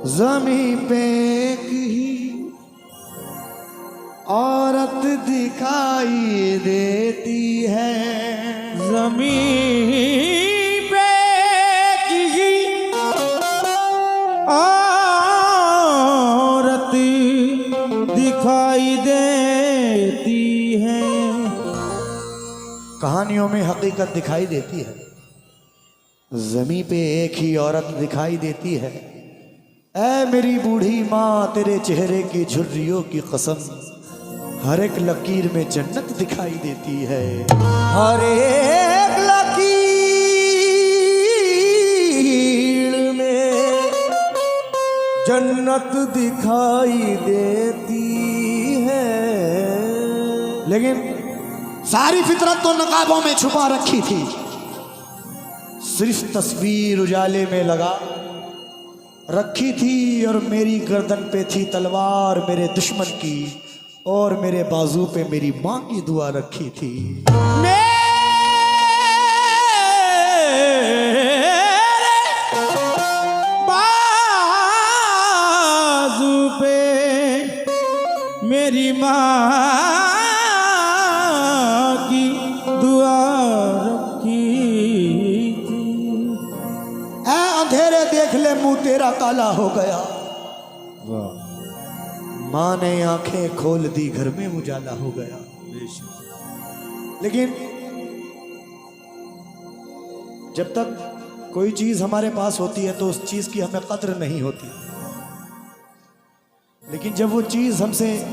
ज़मीं पे एक ही औरत दिखाई देती है। ज़मीं पे किसी औरत दिखाई देती है। कहानियों में हकीकत दिखाई देती है। ज़मीं पे एक ही औरत दिखाई देती है। ऐ मेरी बूढ़ी माँ, तेरे चेहरे की झुर्रियों की कसम, हर एक लकीर में जन्नत दिखाई देती है। हर एक लकीर में जन्नत दिखाई देती है। लेकिन सारी फितरत तो नकाबों में छुपा रखी थी। सिर्फ तस्वीर उजाले में लगा रखी थी, और मेरी गर्दन पे थी तलवार मेरे दुश्मन की, और मेरे बाजू पे मेरी माँ की दुआ रखी थी। मेरे बाजू पे मेरी माँ की दुआ रखी थी। ऐ अंधेरे देख ले, मुंह तेरा काला हो गया। माँ ने आंखें खोल दी, घर में उजाला हो गया। लेकिन जब तक कोई चीज हमारे पास होती है तो उस चीज की हमें कद्र नहीं होती। लेकिन जब वो चीज हमसे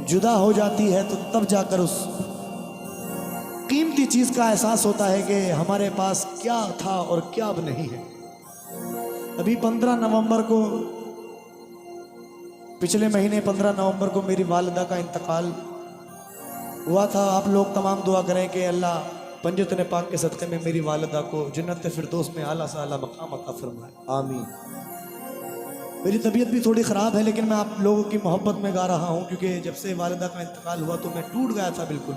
जुदा हो जाती है तो तब जाकर उस कीमती चीज का एहसास होता है कि हमारे पास क्या था और क्या अब नहीं है। अभी 15 नवंबर को, पिछले महीने 15 नवंबर को मेरी वालिदा का इंतकाल हुआ था। आप लोग तमाम दुआ करें कि अल्लाह पंजतन पाक के सदक़े में मेरी वालिदा को जन्नत फिरदौस में आला से आला मकाम अता फरमाए, आमीन। मेरी तबीयत भी थोड़ी ख़राब है, लेकिन मैं आप लोगों की मोहब्बत में गा रहा हूँ, क्योंकि जब से वालिदा का इंतकाल हुआ तो मैं टूट गया था बिल्कुल।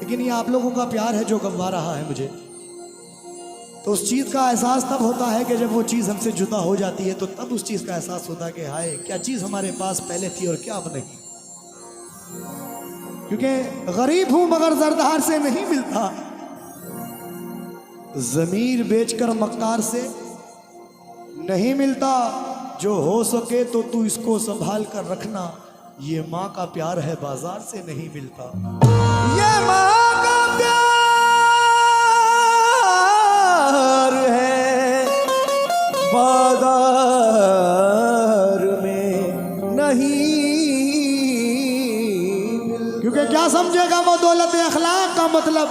लेकिन ये आप लोगों का प्यार है जो गवा रहा है मुझे। तो उस चीज़ का एहसास तब होता है कि जब वो चीज़ हमसे जुदा हो जाती है, तो तब उस चीज़ का एहसास होता है कि हाय, क्या चीज़ हमारे पास पहले थी और क्या अब नहीं। क्योंकि गरीब हूं मगर जरदार से नहीं मिलता, ज़मीर बेचकर मक्कार से नहीं मिलता। जो हो सके तो तू इसको संभाल कर रखना, ये माँ का प्यार है बाजार से नहीं मिलता। ये माँ का प्यार है बाजार में नहीं। क्योंकि क्या समझेगा वो दौलत अखलाक का मतलब,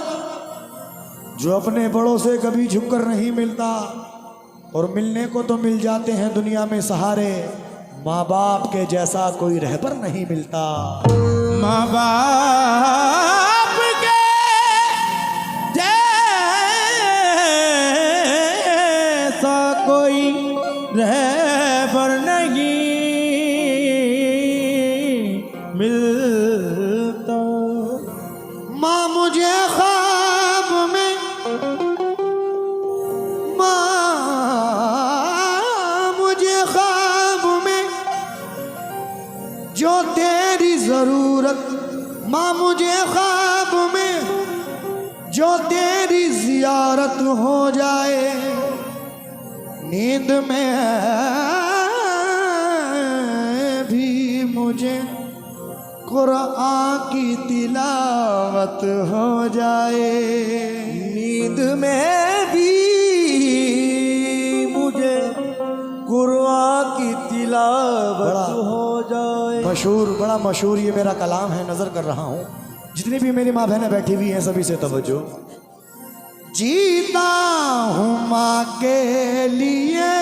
जो अपने बड़ों से कभी झुककर नहीं मिलता, और मिलने को तो मिल जाते हैं दुनिया में सहारे, माँ बाप के जैसा कोई रहबर नहीं मिलता। माँ बाप के जैसा कोई रहबर नहीं मिलता। माँ मुझे ख्वाब में, माँ मुझे ख्वाब में जो तेरी जरूरत, माँ मुझे ख्वाब में जो तेरी जियारत हो जाए, नींद में भी मुझे कुरान की तिलावत हो जाए, नींद में भी मुझे कुरान की तिलावत हो जाए। मशहूर, बड़ा मशहूर ये मेरा कलाम है। नजर कर रहा हूँ जितनी भी मेरी माँ बहनें बैठी हुई हैं सभी से तवज्जो। जीता हूँ माँ के लिए,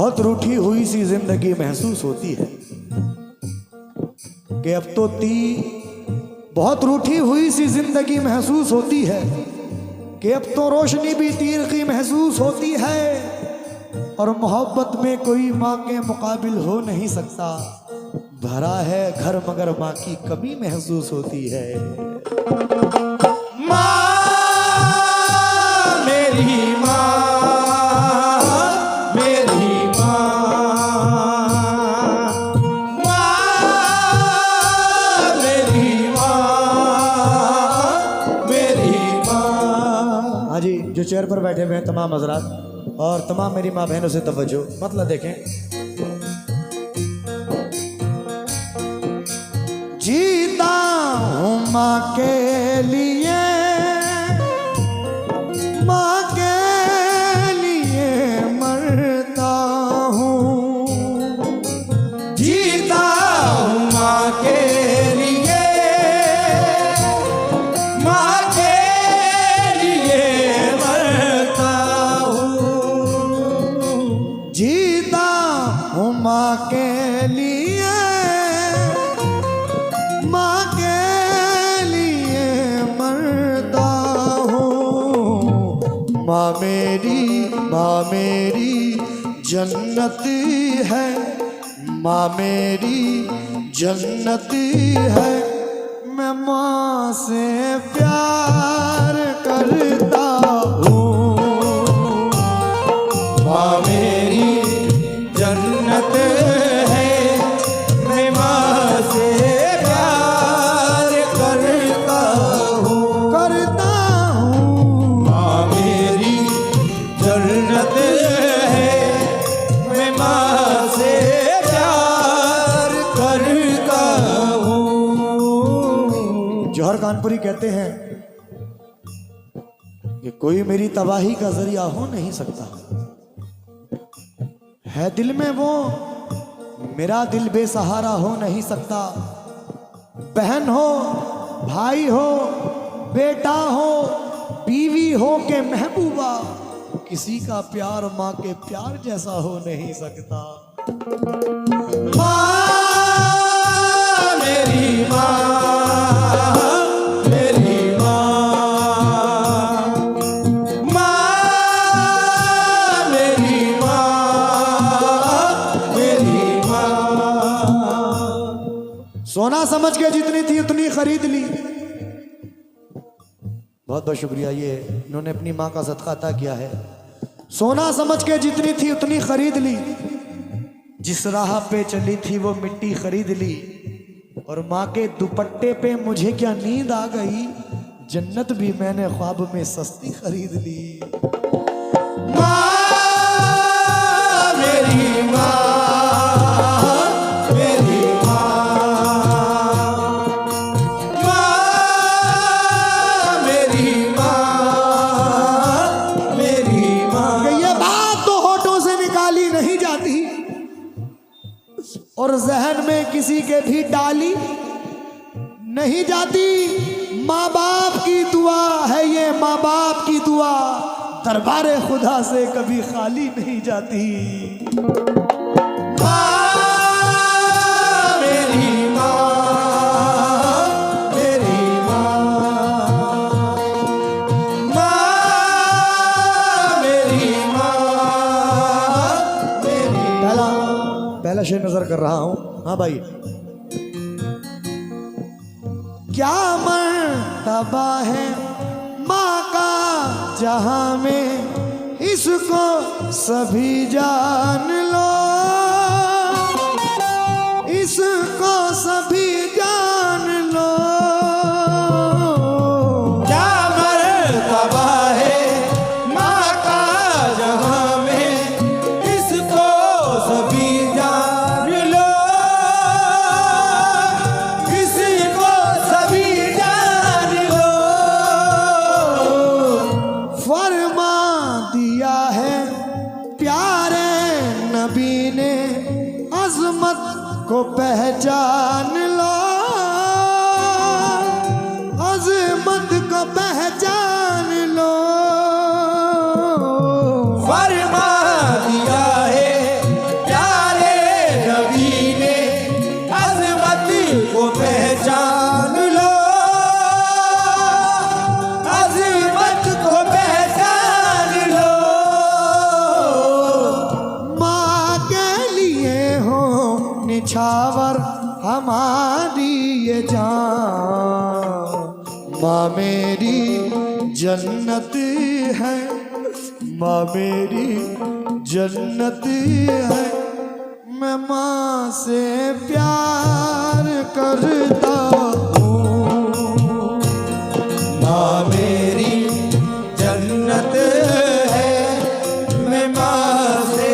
बहुत रूठी हुई सी जिंदगी महसूस होती है कि अब तो बहुत रूठी हुई सी जिंदगी महसूस होती है कि अब तो रोशनी भी तीर की महसूस होती है और मोहब्बत में कोई माँ के मुकाबिल हो नहीं सकता। भरा है घर मगर माँ की कमी महसूस होती है। माँ मेरी माँ, मेरी माँ, माँ मेरी माँ, मेरी माँ। हाँ जी, जो चेयर पर बैठे हुए हैं तमाम हजरात और तमाम मेरी माँ बहनों से तवज्जो, मतलब देखें। जीता हूँ माँ के लिए, माँ के लिए मरता हूँ। जीता हूँ माँ के लिए, माँ के लिए मरता हूँ। जीता हूँ माँ के लिए, माँ के लिए मरता हूँ। माँ मेरी जन्नत है, माँ मेरी जन्नत है। मैं माँ से प्यार करता हूँ। माँ मेरी जन्नत है, मैं माँ से प्यार करता हूँ, करता हूँ। माँ मेरी जन्नत है, मैं माँ से प्यार करता हूँ। जौहर कानपुरी कहते हैं कि कोई मेरी तबाही का जरिया हो नहीं सकता, है दिल में वो मेरा दिल बेसहारा हो नहीं सकता। बहन हो, भाई हो, बेटा हो, बीवी हो के महबूबा, किसी का प्यार माँ के प्यार जैसा हो नहीं सकता। माँ मेरी माँ, मेरी माँ, माँ मेरी माँ, मेरी माँ। सोना समझ के जितनी थी उतनी खरीद ली। बहुत बहुत शुक्रिया, ये इन्होंने अपनी माँ का सदका अता किया है। सोना समझ के जितनी थी उतनी खरीद ली, जिस राह पे चली थी वो मिट्टी खरीद ली। और माँ के दुपट्टे पे मुझे क्या नींद आ गई, जन्नत भी मैंने ख्वाब में सस्ती खरीद ली। माँ मेरी माँ, मेरी माँ, माँ मेरी माँ, मेरी माँ। ये बात तो होठों से निकाली नहीं जाती और जहन में किसी के भी डाली नहीं जाती। माँ बाप की दुआ है ये, माँ बाप की दुआ दरबारे खुदा से कभी खाली नहीं जाती। माँ मेरी माँ, मेरी माँ, माँ मेरी माँ, मेरी। पहला शेर नजर कर रहा हूं। हाँ भाई, क्या मर्तबा है माँ का जहां में, इसको सभी जान लो, इसको सभी जान लो। क्या मर्तबा है माँ का जहां में, इसको सभी जान लो, इसको सभी जान लो। फरमा दिया है प्यारे नबी ने, अजमत को पहचान लो, अजमत को पहचान लो। फरमा दिया है निछावर हमारी ये जान, माँ मेरी जन्नत है, माँ मेरी जन्नत है। मैं माँ से प्यार करता हूँ, माँ मेरी जन्नत है, मैं माँ से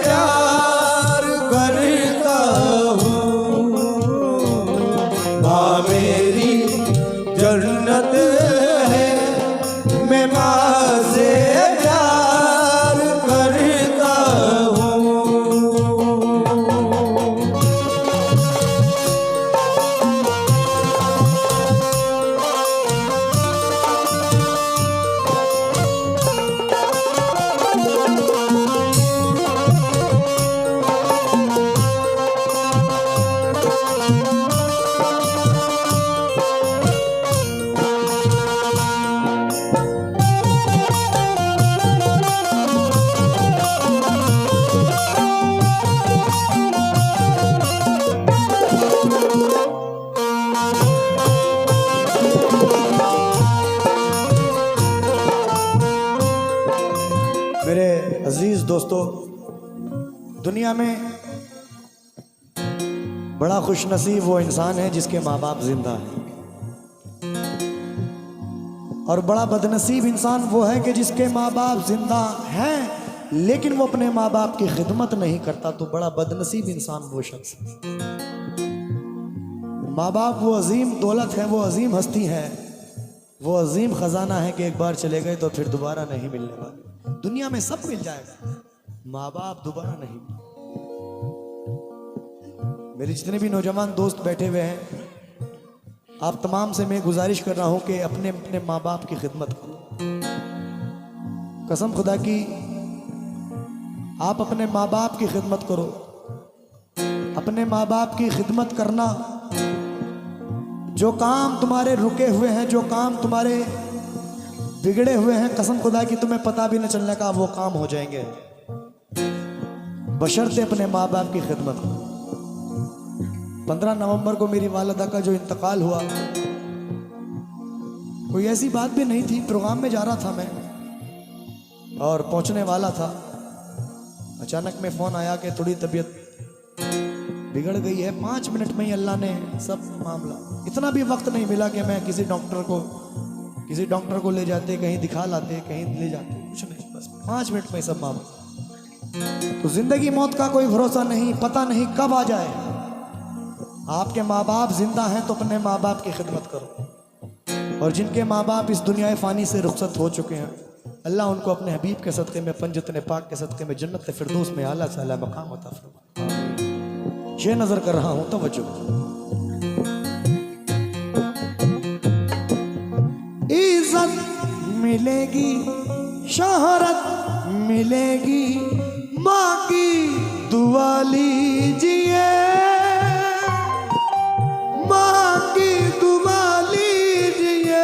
प्यार करता हूँ। माँ मेरी जन्नत है, मैं माँ से प्यार करता हूँ। मेरे अजीज दोस्तों, दुनिया में बड़ा खुशनसीब वो इंसान है जिसके माँ बाप जिंदा हैं, और बड़ा बदनसीब इंसान वो है कि जिसके माँ बाप जिंदा हैं लेकिन वो अपने माँ बाप की खिदमत नहीं करता। तो बड़ा बदनसीब इंसान वो शख्स है। माँ बाप वो अजीम दौलत है, वो अजीम हस्ती है, वो अजीम खजाना है कि एक बार चले गए तो फिर दोबारा नहीं मिलने वाले। दुनिया में सब मिल जाएगा, माँ बाप दोबारा नहीं। मेरे जितने भी नौजवान दोस्त बैठे हुए हैं, आप तमाम से मैं गुजारिश कर रहा हूं कि अपने अपने माँ बाप की खिदमत करो। कसम खुदा की, आप अपने माँ बाप की खिदमत करो। अपने माँ बाप की खिदमत करना, जो काम तुम्हारे रुके हुए हैं, जो काम तुम्हारे बिगड़े हुए हैं, कसम खुदा की तुम्हें पता भी न चलने का वो काम हो जाएंगे, बशर्ते अपने माँ बाप की खिदमत करो। 15 नवंबर को मेरी वालिदा का जो इंतकाल हुआ, कोई ऐसी बात भी नहीं थी। प्रोग्राम में जा रहा था मैं और पहुंचने वाला था, अचानक में फोन आया कि थोड़ी तबीयत बिगड़ गई है। 5 मिनट में ही अल्लाह ने सब मामला, इतना भी वक्त नहीं मिला कि मैं किसी डॉक्टर को ले जाते, कहीं दिखा लाते, कहीं ले जाते, कुछ नहीं, बस 5 मिनट में सब मामला। तो जिंदगी मौत का कोई भरोसा नहीं, पता नहीं कब आ जाए। आपके माँ बाप जिंदा हैं तो अपने माँ बाप की खिदमत करो, और जिनके माँ बाप इस दुनिया फानी से रुखसत हो चुके हैं, अल्लाह उनको अपने हबीब के सदक़े में, पंजतन पाक के सदक़े में जन्नत फिरदौस में आला से आला मकाम अता फरमा। ये नजर कर रहा हूं, तवज्जो। इज्जत मिलेगी, शोहरत मिलेगी, माँ की दुआ लीजिए, माँ की दुआ लीजिए।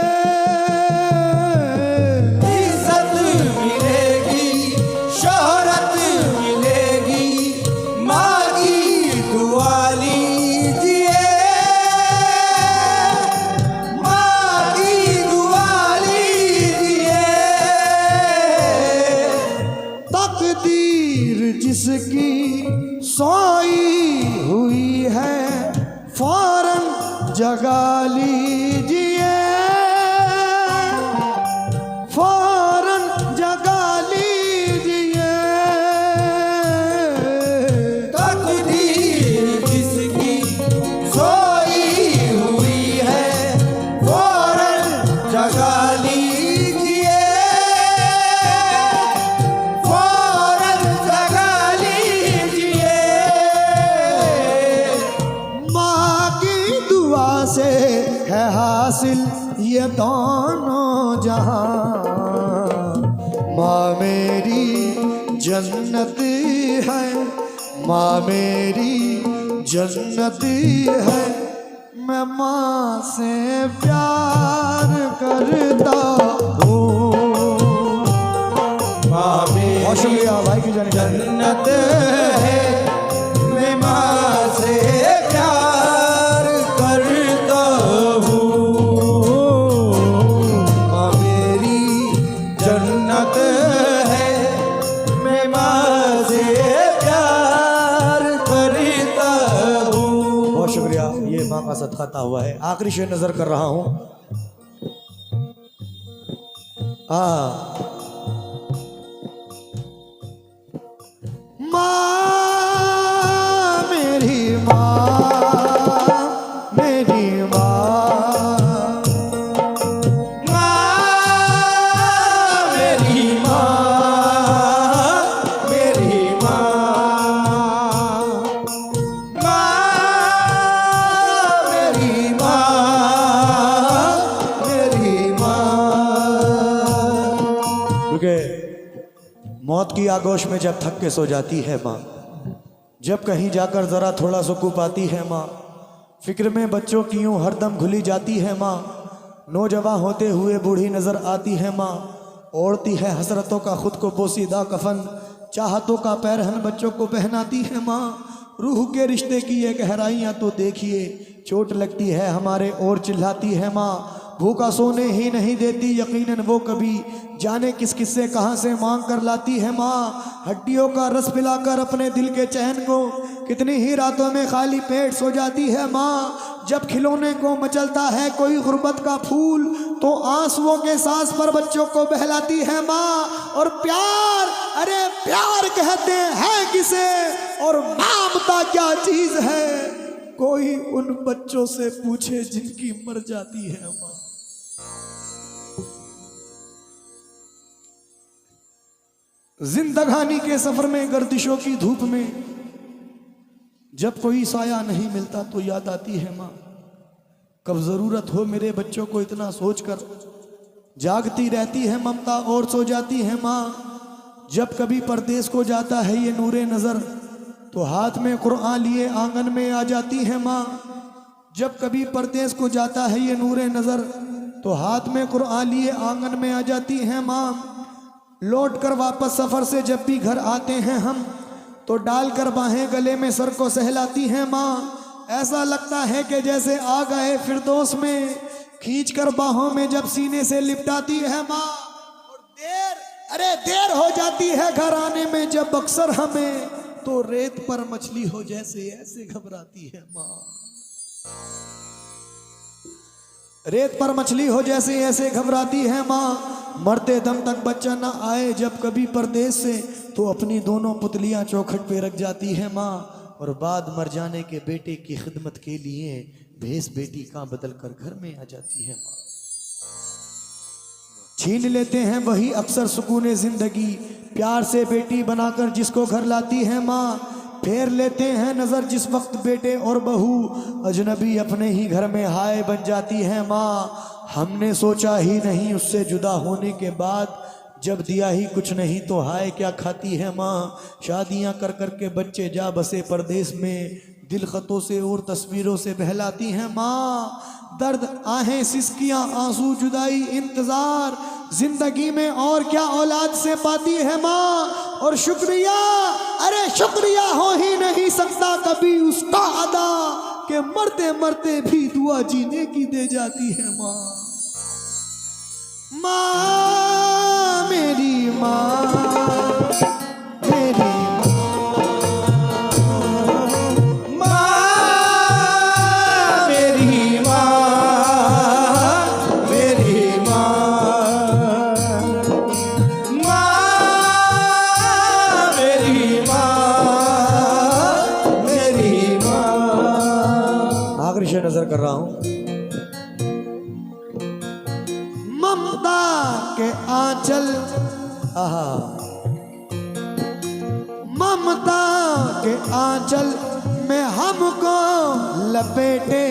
इज्जत मिलेगी, शोहरत मिलेगी, माँ की दुआ लीजिए, माँ की दुआ लीजिए। तकदीर जिसकी सोई हुई है, फौरन जगा लीजिए, फौरन जगा लीजिए। तकदीर जिसकी सोई हुई है, फौरन जगा लीजिए, फौरन जगा लीजिए। माँ की दुआ से है हासिल ये दोनों जहां, माँ मेरी जन्नत है, माँ मेरी जन्नत है। मैं माँ से प्यार करता हूँ। माँ मेरी बहुत शुक्रिया भाई की जाने जन्नत है, मैं माँ से मेरी माँ का सदका हुआ है। आखिरी शेर नजर कर रहा हूं। माँ मेरी माँ, मेरी माँ, माँ मेरी माँ, मेरी माँ, माँ मेरी माँ, मेरी माँ। क्योंकि मौत की आगोश में जब थक के सो जाती है माँ, जब कहीं जाकर जरा थोड़ा सुकून पाती है माँ, फिक्र में बच्चों की यूं हरदम घुली जाती है माँ, नौजवान होते हुए बूढ़ी नजर आती है माँ, ओढ़ती है हसरतों का खुद को पोसीदा कफन, चाहतों का पैरहन बच्चों को पहनाती है माँ। रूह के रिश्ते की ये गहराइयाँ तो देखिए, चोट लगती है हमारे और चिल्लाती है माँ, भूखा सोने ही नहीं देती यकीनन वो कभी, जाने किस किससे कहाँ से मांग कर लाती है माँ। हड्डियों का रस पिलाकर अपने दिल के चैन को कितनी ही रातों में खाली पेट सो जाती है माँ। जब खिलौने को मचलता है कोई गुर्बत का फूल, तो आंसुओं के सांस पर बच्चों को बहलाती है माँ। और प्यार, अरे प्यार कहते हैं किसे, और ममता क्या चीज है, कोई उन बच्चों से पूछे जिनकी मर जाती है माँ। जिंदगानी के सफर में गर्दिशों की धूप में जब कोई साया नहीं मिलता तो याद आती है माँ। कब जरूरत हो मेरे बच्चों को इतना सोचकर जागती रहती है ममता और सो जाती है माँ। जब कभी परदेश को जाता है ये नूरे नजर, तो हाथ में कुरान लिए आंगन में आ जाती है माँ। जब कभी परदेश को जाता है ये नूरे नजर, तो हाथ में कुरान लिए आंगन में आ जाती है माँ। लौट कर वापस सफर से जब भी घर आते हैं हम, तो डालकर बाहें गले में सर को सहलाती हैं माँ। ऐसा लगता है कि जैसे आ गए फिरदौस में, खींच कर बाहों में जब सीने से लिपटाती है माँ। और देर हो जाती है घर आने में जब अक्सर हमें, तो रेत पर मछली हो जैसे ऐसे घबराती है माँ। रेत पर मछली हो जैसे ऐसे घबराती है माँ। मरते दम तक बच्चा ना आए जब कभी परदेश से, तो अपनी दोनों पुतलियां चौखट पे रख जाती है माँ। और बाद मर जाने के बेटे की खिदमत के लिए भेस बेटी का बदल कर घर में आ जाती है माँ। छीन लेते हैं वही अक्सर सुकूने जिंदगी, प्यार से बेटी बनाकर जिसको घर लाती है माँ। फेर लेते हैं नजर जिस वक्त बेटे और बहू अजनबी अपने ही घर में हाय बन जाती है माँ। हमने सोचा ही नहीं उससे जुदा होने के बाद, जब दिया ही कुछ नहीं तो हाय क्या खाती है माँ। शादियां कर कर के बच्चे जा बसे परदेश में, दिल खतों से और तस्वीरों से बहलाती हैं माँ। दर्द आहें सिसकियां आंसू जुदाई इंतजार, जिंदगी में और क्या औलाद से पाती है माँ। और शुक्रिया, अरे शुक्रिया हो ही नहीं सकता कभी उसका अदा, के मरते मरते भी दुआ जीने की दे जाती है माँ। माँ मेरी माँ, मेरी नजर कर रहा हूं। ममता के आंचल, आहा, ममता के आंचल में हमको लपेटे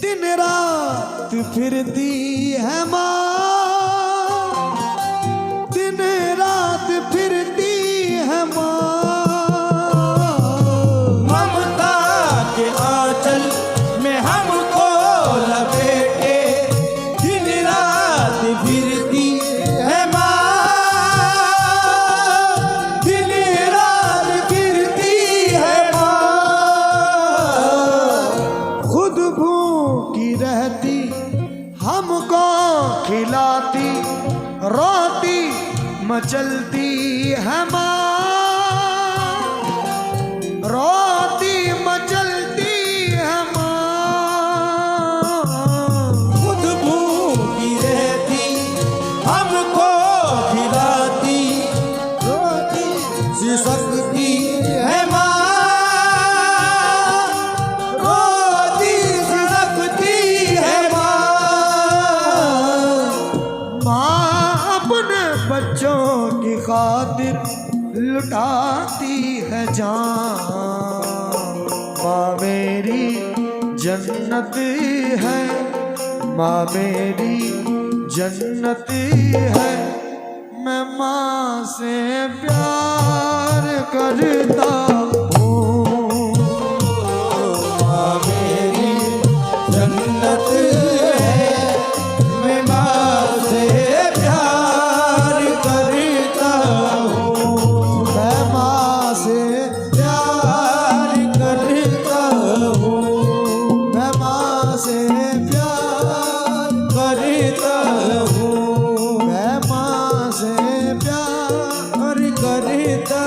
दिन रात फिरती है माँ, दिन रात फिरती है माँ। ममता के आंचल में हमको लपेटे दिन रात फिरती है माँ, दिन रात फिरती है माँ। खुद भूखी रहती हमको खिलाती, रोती मचलती है माँ, रोती मचलती है माँ। लुटाती है जान। माँ मेरी जन्नत है, माँ मेरी जन्नत है, मैं माँ से प्यार करता हूँ। माँ मेरी जन्नत है, मैं माँ से प्यार करता हूँ। मैं माँ से प्यार करता हूँ, मैं माँ से प्यार करता हूँ, मैं माँ से प्यार करता